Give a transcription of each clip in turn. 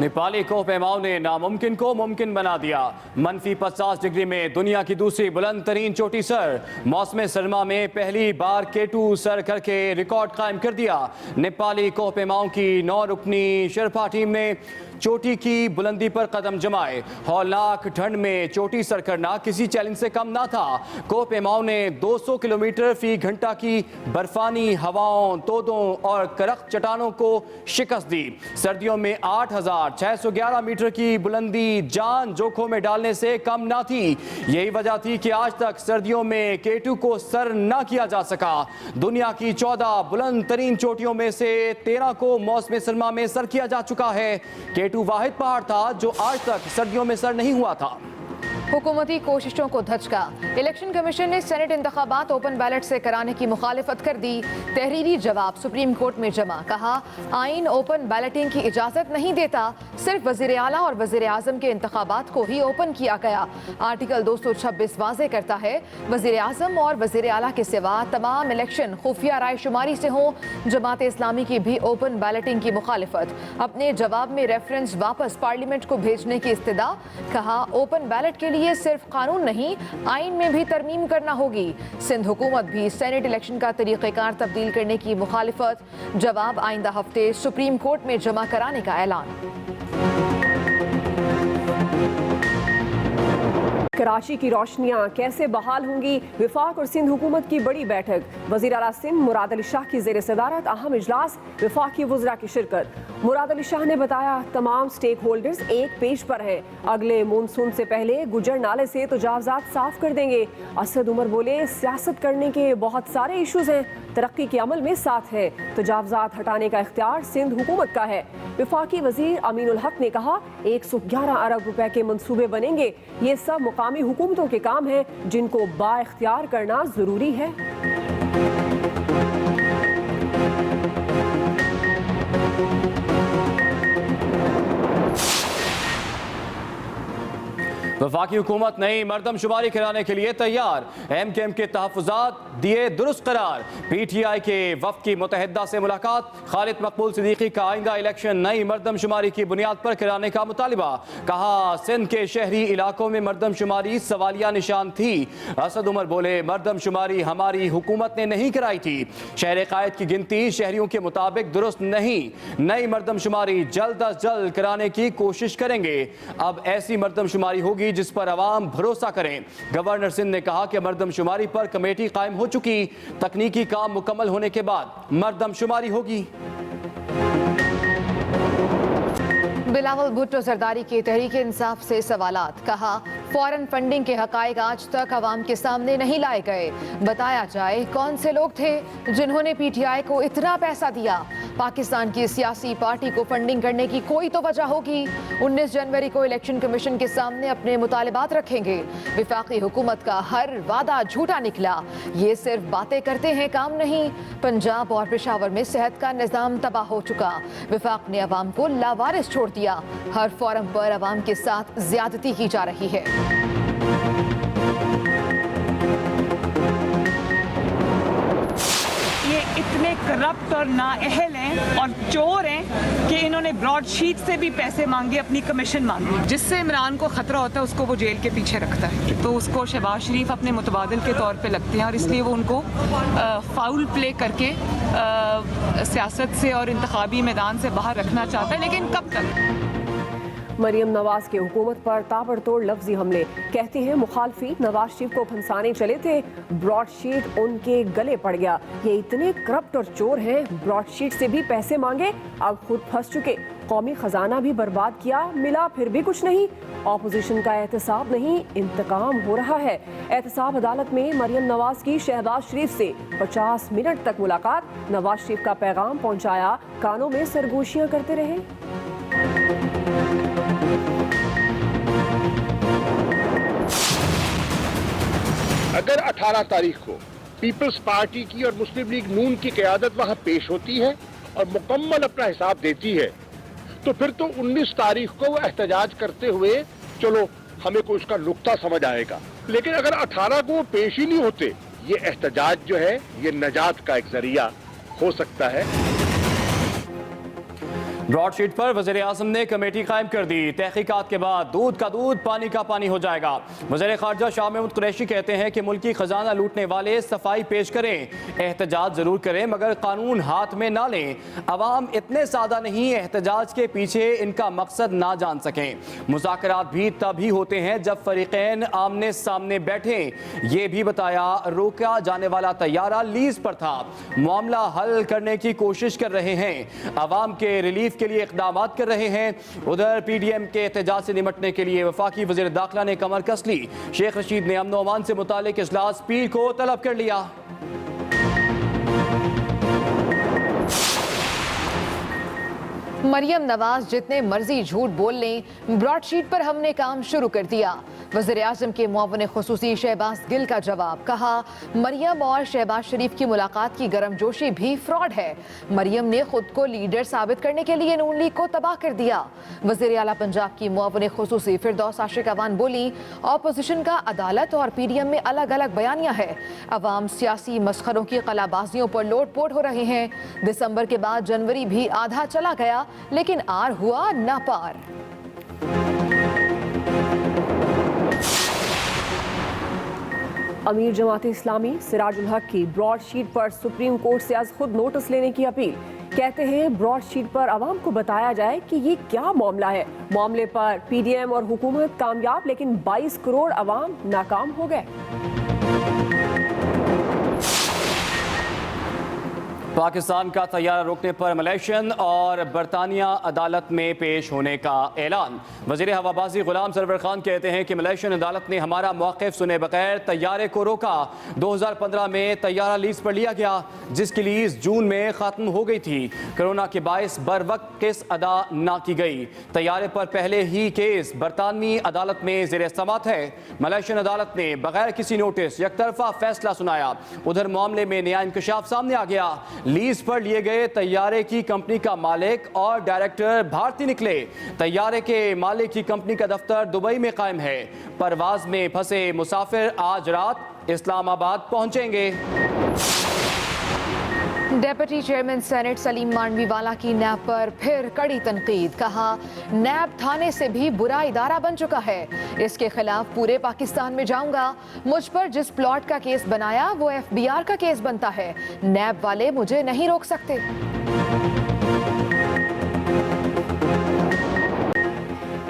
नेपाली कोहपेमाओं ने नामुमकिन को मुमकिन बना दिया। -50 डिग्री में दुनिया की दूसरी बुलंद तरीन चोटी सर। मौसम सरमा में पहली बार केटू सर करके रिकॉर्ड कायम कर दिया। नेपाली कोहपेमाओं की 9 रुकनी शेरपा टीम ने चोटी की बुलंदी पर कदम जमाए। हौलनाक ठंड में चोटी सर करना किसी चैलेंज से कम ना था। कोहपेमाओं ने 200 किलोमीटर फी घंटा की बर्फानी हवाओं, तोदों और करख्त चट्टानों को शिकस्त दी। सर्दियों में 8611 मीटर की बुलंदी जान जोखों में डालने से कम ना थी। यही वजह थी कि आज तक सर्दियों में केटू को सर ना किया जा सका। दुनिया की 14 बुलंद तरीन चोटियों में से 13 को मौसम सरमा में सर किया जा चुका है। केटू वाहिद पहाड़ था जो आज तक सर्दियों में सर नहीं हुआ था। हुकूमती कोशिशों को धचका। इलेक्शन कमीशन ने सेनेट इंतखाबात ओपन बैलेट से कराने की मुखालिफत कर दी। तहरीरी जवाब सुप्रीम कोर्ट में जमा। कहा, आइन ओपन बैलेटिंग की इजाज़त नहीं देता, सिर्फ वज़ीर आला और वज़ीर आज़म के इंतखाबात को ही ओपन किया गया। आर्टिकल 226 वाज़े करता है, वज़ीर आज़म और वज़ीर आला के सिवा तमाम इलेक्शन खुफिया राय शुमारी से हों। जमात इस्लामी की भी ओपन बैलेटिंग की मुखालिफत। अपने जवाब में रेफरेंस वापस पार्लियामेंट को भेजने की इस्तदा। कहा, ओपन बैलेट के लिए ये सिर्फ कानून नहीं, आइन में भी तरमीम करना होगी। सिंध हुकूमत भी सेनेट इलेक्शन का तरीक़ेकार तब्दील करने की मुखालिफत। जवाब आइंदा हफ्ते सुप्रीम कोर्ट में जमा कराने का ऐलान। कराची की रोशनियां कैसे बहाल होंगी? विफाक और सिंध हुकूमत की बड़ी बैठक। वज़ीर आला सिंध मुराद अली शाह की ज़ेर सदारत अहम इजलास। विफाकी वज़रा की शिरकत। मुराद अली शाह ने बताया, तमाम स्टेक होल्डर्स एक पेज पर हैं। अगले मानसून से पहले गुजर नाले से तजावज़ात साफ कर देंगे। असद उमर बोले, सियासत करने के बहुत सारे इशूज़ हैं, तरक्की के अमल में साथ है। तजावज़ात हटाने का इख्तियार सिंध हुकूमत का है। विफाकी वज़ीर अमीनुल हक ने कहा, 111 अरब रुपए के मंसूबे बनेंगे। ये सब मुकामी हुकूमतों के काम हैं जिनको बाइख्तियार करना ज़रूरी है। वफाकी हुकूमत नई मरदमशुमारी कराने के लिए तैयार। MKM के तहफ़्फ़ुज़ात दिए दुरुस्त करार। PTI के वफ़द की मुतहदा से मुलाकात। खालिद मकबूल सिद्दीकी का आइंदा इलेक्शन नई मरदमशुमारी की बुनियाद पर कराने का मुतालिबा। कहा, सिंध के शहरी इलाकों में मरदमशुमारी सवालिया निशान थी। असद उमर बोले, मरदमशुमारी हमारी हुकूमत ने नहीं कराई थी। शहर कायद की गिनती शहरियों के मुताबिक दुरुस्त नहीं। नई मरदमशुमारी जल्द अज जल्द कराने की कोशिश करेंगे। अब ऐसी मरदमशुमारी होगी जिस पर अवाम भरोसा करें। गवर्नर सिंध ने कहा कि मरदमशुमारी पर कमेटी कायम हो चुकी, तकनीकी काम मुकम्मल होने के बाद मरदमशुमारी होगी। बिलावल भुट्टो जरदारी के तहरीक इंसाफ से सवालात। कहा, फॉरेन फंडिंग के हकायक आज तक अवाम के सामने नहीं लाए गए। बताया जाए कौन से लोग थे जिन्होंने PTI को इतना पैसा दिया। पाकिस्तान की सियासी पार्टी को फंडिंग करने की कोई तो वजह होगी। 19 जनवरी को इलेक्शन कमीशन के सामने अपने मुतालिबात रखेंगे। विफाकी हुकूमत का हर वादा झूठा निकला। ये सिर्फ बातें करते हैं, काम नहीं। पंजाब और पेशावर में सेहत का निज़ाम तबाह हो चुका। विफाक ने अवाम को लावारिस छोड़ दिया। हर फोरम पर अवाम के साथ ज्यादती की जा रही है। ये इतने करप्ट और नाअहल हैं और चोर हैं कि इन्होंने ब्रॉडशीट से भी पैसे मांगे, अपनी कमीशन मांगी। जिससे इमरान को खतरा होता है उसको वो जेल के पीछे रखता है, तो उसको शहबाज शरीफ अपने मुतबादिल के तौर पे लगते हैं और इसलिए वो उनको फाउल प्ले करके सियासत से और इंतखाबी मैदान से बाहर रखना चाहता है। लेकिन कब तक? मरियम नवाज के हुकूमत पर ताबड़तोड़ लफ्जी हमले। कहती हैं, मुखालफी नवाज शरीफ को फंसाने चले थे, ब्रॉडशीट उनके गले पड़ गया। ये इतने करप्ट और चोर हैं, ब्रॉडशीट से भी पैसे मांगे, अब खुद फंस चुके। कौमी खजाना भी बर्बाद किया, मिला फिर भी कुछ नहीं। ऑपोजिशन का एहतसाब नहीं, इंतकाम हो रहा है। एहतसाब अदालत में मरियम नवाज की शहबाज शरीफ से 50 मिनट तक मुलाकात। नवाज शरीफ का पैगाम पहुंचाया, कानों में सरगोशियां करते रहे। अगर 18 तारीख को पीपल्स पार्टी की और मुस्लिम लीग नून की क़यादत वहां पेश होती है और मुकम्मल अपना हिसाब देती है, तो फिर तो 19 तारीख को वो एहतजाज करते हुए, चलो हमें कोई उसका नुक्ता समझ आएगा। लेकिन अगर 18 को वो पेश ही नहीं होते, ये एहतजाज जो है ये नजात का एक जरिया हो सकता है। ब्रॉडशीट पर वज़ीर आज़म ने कमेटी कायम कर दी। तहकीकात के बाद दूध का दूध पानी का पानी हो जाएगा। वज़ीर ख़ारजा शाह महमूद कुरैशी कहते हैं कि मुल्की खजाना लूटने वाले सफाई पेश करें, एहतजाज जरूर करें मगर कानून हाथ में ना लें। अवाम इतने सादा नहीं एहतजाज के पीछे इनका मकसद ना जान सकें। मुज़ाकरात भी तभी होते हैं जब फरीक़ैन आमने सामने बैठें। ये भी बताया रोका जाने वाला तैयारा लीज पर था, मामला हल करने की कोशिश कर रहे हैं, अवाम के रिलीफ के लिए इक़दामात कर रहे हैं। उधर PDM के एहतजाज से निमटने के लिए वफाकी वज़ीर दाखिला ने कमर कस ली। शेख रशीद ने अमन अमान से मुतालिक इजलास पीर को तलब कर लिया। मरियम नवाज जितने मर्जी झूठ बोल लें, ब्रॉडशीट पर हमने काम शुरू कर दिया। वज़ीर आज़म के मुआविन खुसूसी शहबाज गिल का जवाब, कहा मरियम और शहबाज शरीफ की मुलाकात की गर्मजोशी भी फ्रॉड है। मरियम ने खुद को लीडर साबित करने के लिए नून लीग को तबाह कर दिया। वज़ीर आला पंजाब की मुआविन खुसूसी फिरदौस आशिक अवान बोली, ऑपोजिशन का अदालत और PDM में अलग अलग बयानियां है। अवाम सियासी मसखरों की कलाबाजियों पर लोट पोट हो रहे हैं। दिसंबर के बाद जनवरी भी आधा चला गया लेकिन आर हुआ ना पार। अमीर जमात इस्लामी सिराजुल हक की ब्रॉडशीट पर सुप्रीम कोर्ट से आज खुद नोटिस लेने की अपील। कहते हैं ब्रॉडशीट पर आवाम को बताया जाए कि ये क्या मामला है। मामले पर PDM और हुकूमत कामयाब लेकिन 22 करोड़ अवाम नाकाम हो गए। पाकिस्तान का तैयारा रोकने पर मलेशियन और बरतानिया अदालत में पेश होने का ऐलान। वज़ीर हवाबाजी गुलाम सरवर खान कहते हैं कि मलेशियन अदालत ने हमारा मौक़िफ़ सुने बगैर तैयारे को रोका। 2015 में तैयारा लीज़ पर लिया गया जिसकी लीज़ जून में ख़त्म हो गई थी। कोरोना के बायस बर वक्त किस अदा ना की गई। तैयारे पर पहले ही केस बरतानवी अदालत में ज़ेर समाअत है। मलेशियन अदालत ने बगैर किसी नोटिस यकतरफा फैसला सुनाया। उधर मामले में नया इंकशाफ सामने आ गया। लीज पर लिए गए तैयारे की कंपनी का मालिक और डायरेक्टर भारतीय निकले। तैयारे के मालिक की कंपनी का दफ्तर दुबई में कायम है। परवाज में फंसे मुसाफिर आज रात इस्लामाबाद पहुंचेंगे। Deputy chairman Senate Saleem Mandviwala की नैब पर फिर कड़ी तनकीद। कहा नैब थाने से भी बुरा इदारा बन चुका है, इसके खिलाफ पूरे पाकिस्तान में जाऊंगा। मुझ पर जिस प्लॉट का केस बनाया वो FBR का केस बनता है। नैब वाले मुझे नहीं रोक सकते।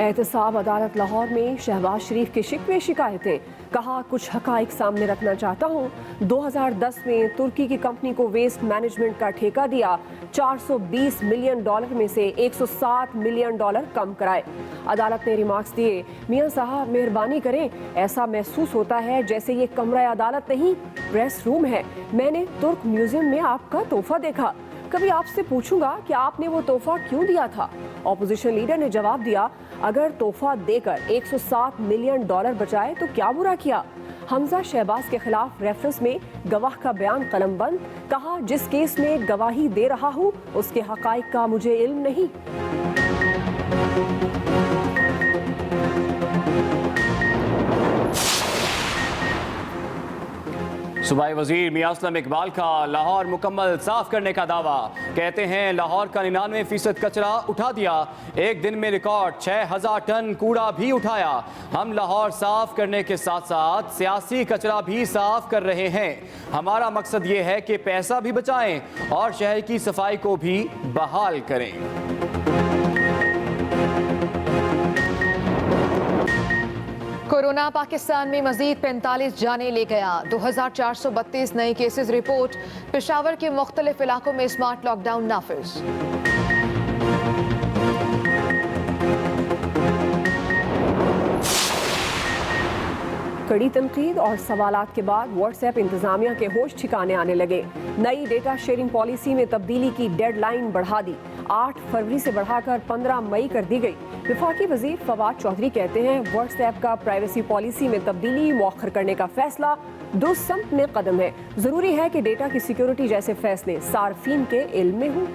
एहतसाब अदालत लाहौर में शहबाज शरीफ के शिकवे शिकायतें। कहा कुछ हकाइक सामने रखना चाहता हूँ। 2010 में तुर्की की कंपनी को वेस्ट मैनेजमेंट का ठेका दिया। $420 मिलियन में से $107 मिलियन कम कराए। अदालत ने रिमार्क्स दिए, मियां साहब मेहरबानी करें, ऐसा महसूस होता है जैसे ये कमरा अदालत नहीं प्रेस रूम है। मैंने तुर्क म्यूजियम में आपका तोहफा देखा, कभी आपसे पूछूंगा कि आपने वो तोहफा क्यों दिया था। ऑपोजिशन लीडर ने जवाब दिया, अगर तोहफा देकर $107 मिलियन बचाए तो क्या बुरा किया। हमजा शहबाज के खिलाफ रेफरेंस में गवाह का बयान कलमबंद। कहा जिस केस में गवाही दे रहा हूँ उसके हकाइक का मुझे इल्म नहीं। सूबाई वजीर मियां असलम इकबाल का लाहौर मुकम्मल साफ करने का दावा। कहते हैं लाहौर का 99% कचरा उठा दिया। एक दिन में रिकॉर्ड 6000 टन कूड़ा भी उठाया। हम लाहौर साफ करने के साथ साथ सियासी कचरा भी साफ कर रहे हैं। हमारा मकसद ये है कि पैसा भी बचाएं और शहर की सफाई को भी बहाल करें। कोरोना पाकिस्तान में मजीद 45 जाने ले गया। 2432 नए केसेस रिपोर्ट। पेशावर के मुख्तलिफ इलाकों में स्मार्ट लॉकडाउन नाफिज। कड़ी तनकीद और सवालात के बाद व्हाट्सएप इंतजामिया के होश ठिकाने आने लगे। नई डेटा शेयरिंग पॉलिसी में तब्दीली की डेडलाइन बढ़ा दी। 8 फरवरी से बढ़ाकर 15 मई कर दी गई। विफाकी वजीर फवाद चौधरी कहते हैं व्हाट्सएप का प्राइवेसी पॉलिसी में तब्दीली मौखर करने का फैसला दुरुस्त में कदम है। जरूरी है कि डेटा की सिक्योरिटी जैसे फैसले सार्फिन के इल्म में हों।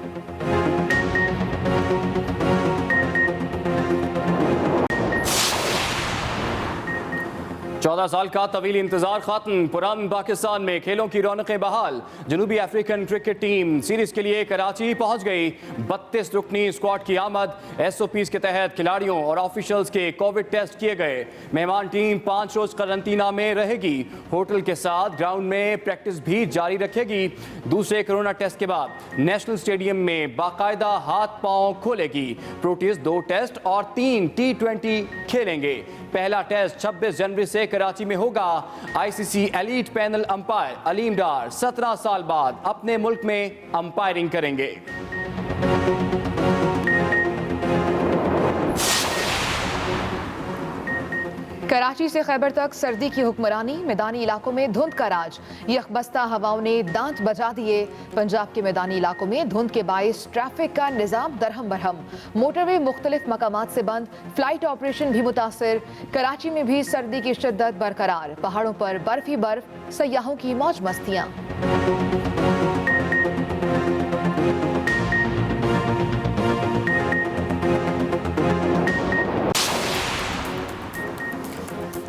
14 साल का तवील इंतजार खत्म, पुरान पाकिस्तान में खेलों की रौनकें बहाल। जनूबी अफ्रीकन क्रिकेट टीम सीरीज के लिए कराची पहुंच गई। 32 रुकनी स्क्वाड की आमद। SOPs के तहत खिलाड़ियों और ऑफिशियल्स के कोविड टेस्ट किए गए। मेहमान टीम 5 रोज क्वारंटीना में रहेगी। होटल के साथ ग्राउंड में प्रैक्टिस भी जारी रखेगी। दूसरे कोरोना टेस्ट के बाद नेशनल स्टेडियम में बाकायदा हाथ पांव खोलेगी। प्रोटीज 2 टेस्ट और 3 T20 खेलेंगे। पहला टेस्ट 26 जनवरी से कराची में होगा। ICC elite panel umpire Aleem Dar 17 साल बाद अपने मुल्क में अंपायरिंग करेंगे। कराची से खैबर तक सर्दी की हुक्मरानी, मैदानी इलाकों में धुंध का राज। यखबस्ता हवाओं ने दांत बजा दिए। पंजाब के मैदानी इलाकों में धुंध के बाइस ट्रैफिक का निजाम दरहम बरहम। मोटरवे मुख्तलिफ मकामात से बंद, फ्लाइट ऑपरेशन भी मुतासिर। कराची में भी सर्दी की शिद्दत बरकरार। पहाड़ों पर बर्फ ही बर्फ, सयाहों की मौज मस्तियां।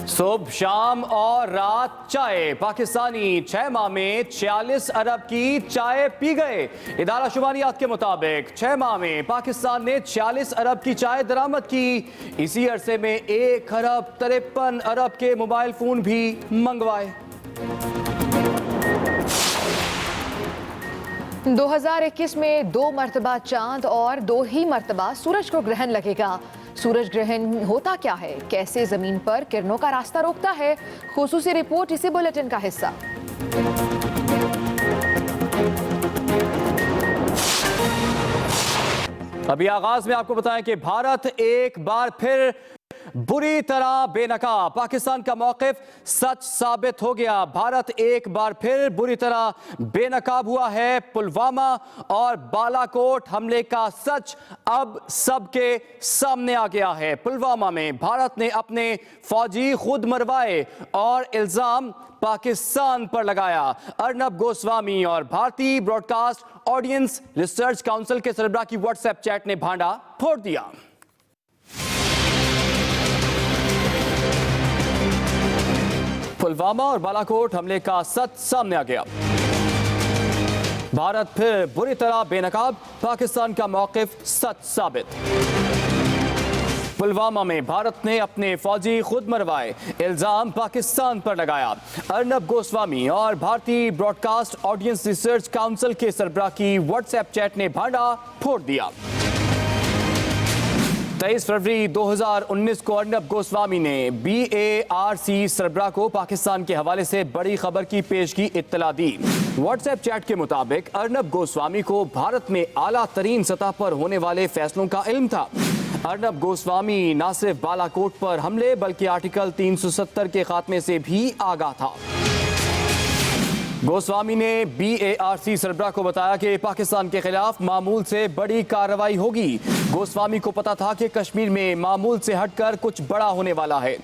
सुबह, शाम और रात चाय। पाकिस्तानी 6 माह में 46 अरब की चाय पी गए। इदारा शुमारियात के मुताबिक 6 माह में पाकिस्तान ने 46 अरब की चाय दरामद की। इसी अरसे में 1 अरब 53 अरब के मोबाइल फोन भी मंगवाए। 2021 में 2 मरतबा चांद और 2 ही मरतबा सूरज को ग्रहण लगेगा। सूरज ग्रहण होता क्या है, कैसे जमीन पर किरणों का रास्ता रोकता है, खुसूसी रिपोर्ट इसी बुलेटिन का हिस्सा। अभी आगाज में आपको बताएं कि भारत एक बार फिर बुरी तरह बेनकाब। पाकिस्तान का मौक़िफ़ सच साबित हो गया। भारत एक बार फिर बुरी तरह बेनकाब हुआ है। पुलवामा और बालाकोट हमले का सच अब सबके सामने आ गया है। पुलवामा में भारत ने अपने फौजी खुद मरवाए और इल्जाम पाकिस्तान पर लगाया। अर्नब गोस्वामी और भारतीय ब्रॉडकास्ट ऑडियंस रिसर्च काउंसिल के सरबराह की व्हाट्सएप चैट ने भांडा फोड़ दिया। पुलवामा और बालाकोट हमले का सच सामने आ गया। भारत फिर बुरी तरह बेनकाब, पाकिस्तान का मौक़िफ़ सच साबित। पुलवामा में भारत ने अपने फौजी खुद मरवाए, इल्जाम पाकिस्तान पर लगाया। अर्नब गोस्वामी और भारतीय ब्रॉडकास्ट ऑडियंस रिसर्च काउंसिल के सरबराह की व्हाट्सएप चैट ने भांडा फोड़ दिया। 23 फरवरी 2019 को अर्नब गोस्वामी ने BARC सरबराह को पाकिस्तान के हवाले से बड़ी खबर की पेशगी इत्तला दी। व्हाट्सएप चैट के मुताबिक अर्नब गोस्वामी को भारत में आला तरीन सतह पर होने वाले फैसलों का इल्म था। अर्नब गोस्वामी न सिर्फ बालाकोट पर हमले बल्कि आर्टिकल 370 के खात्मे से भी आगाह था। गोस्वामी ने BARC सरबराह को बताया कि पाकिस्तान के खिलाफ मामूल से बड़ी कार्रवाई होगी। गोस्वामी को पता था कि कश्मीर में मामूल से हटकर कुछ बड़ा होने वाला है।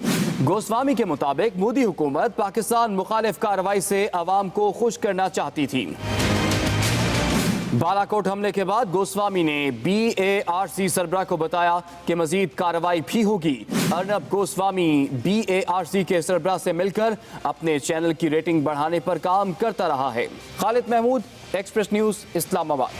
गोस्वामी के मुताबिक मोदी हुकूमत पाकिस्तान मुखालिफ कार्रवाई से अवाम को खुश करना चाहती थी। बालाकोट हमले के बाद गोस्वामी ने BARC सरबराह को बताया कि मजीद कार्रवाई भी होगी। अर्नब गोस्वामी BARC के सरबराह से मिलकर अपने चैनल की रेटिंग बढ़ाने पर काम करता रहा है। खालिद महमूद, एक्सप्रेस न्यूज़, इस्लामाबाद।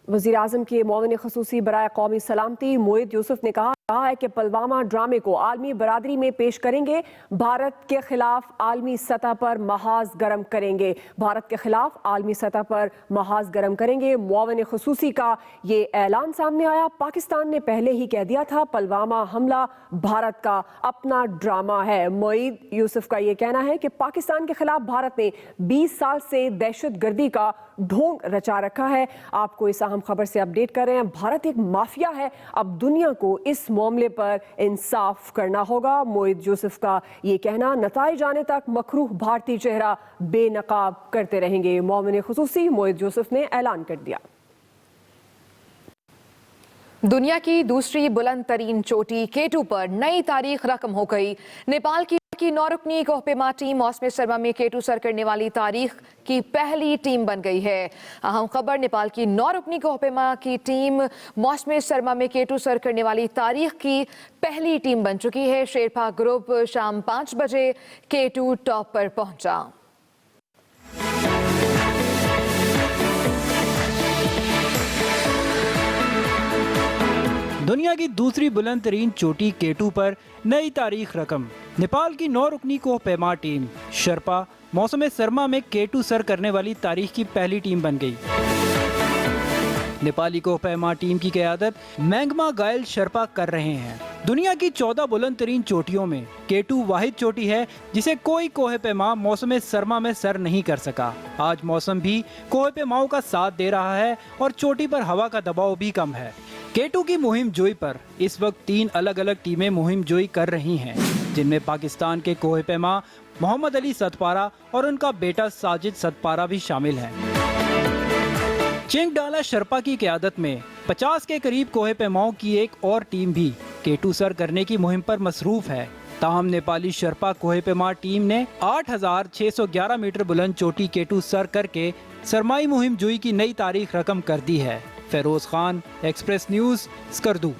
वज़ीर आज़म के मुआविन ख़ुसूसी बराए कौमी सलामती मोहित यूसुफ ने कहा है कि पुलवामा ड्रामे को आलमी बरादरी में पेश करेंगे। भारत के खिलाफ आलमी सतह पर महाज गर्म करेंगे। भारत के खिलाफ आलमी सतह पर महाज गर्म करेंगे। मुआविन ख़ुसूसी का ये ऐलान सामने आया। पाकिस्तान ने पहले ही कह दिया था पुलवामा हमला भारत का अपना ड्रामा है। मोहित यूसुफ का ये कहना है कि पाकिस्तान के खिलाफ भारत ने 20 साल से दहशत गर्दी का ढोंग रचा रखा है। आपको इस अहम खबर से अपडेट कर रहे हैं। भारत एक माफिया है। अब दुनिया को इस मामले पर इंसाफ करना होगा। मोहित यूसुफ का ये कहना, नताइज आने तक मकरूह भारतीय चेहरा बेनकाब करते रहेंगे। मुआविन ख़ुसूसी मोहित यूसुफ ने ऐलान कर दिया। दुनिया की दूसरी बुलंद तरीन चोटी K2 पर नई तारीख रकम हो गई। नेपाल की की 9 रुकनी कोहपेमा टीम मौसम सरमा में केटू सर करने वाली तारीख की पहली टीम बन गई है। अहम खबर, नेपाल की 9 रुकनी कोहपेमा की टीम मौसम सरमा में केटू सर करने वाली तारीख की पहली टीम बन चुकी है। शेरपा ग्रुप शाम 5 बजे केटू टॉप पर पहुंचा। दुनिया की दूसरी बुलंद तरीन चोटी केटू पर नई तारीख रकम। नेपाल की 9 रुकनी कोहपेमा टीम शर्पा मौसम सरमा में केटू सर करने वाली तारीख की पहली टीम बन गई। नेपाली कोहपेमा टीम की क़यादत मैंगमा गायल शर्पा कर रहे हैं। दुनिया की 14 बुलंद तरीन चोटियों में केटू वाहिद चोटी है जिसे कोई कोहपेमा मौसम सरमा में सर नहीं कर सका। आज मौसम भी कोहपेमाओं का साथ दे रहा है और चोटी पर हवा का दबाव भी कम है। केटू की मुहिम जोई पर इस वक्त 3 अलग अलग टीमें मुहिम जोई कर रही हैं, जिनमें पाकिस्तान के कोहपेमा मोहम्मद अली सतपारा और उनका बेटा साजिद सतपारा भी शामिल हैं। चिंगडाला शर्पा की क़यादत में 50 के करीब कोहपेमाओं की एक और टीम भी केटू सर करने की मुहिम पर मसरूफ है। ताहम नेपाली शर्पा कोहपेमा टीम ने 8,611 मीटर बुलंद चोटी केटू सर करके सरमाई मुहिम जोई की नई तारीख रकम कर दी है। Feroz Khan, express news, Skardu.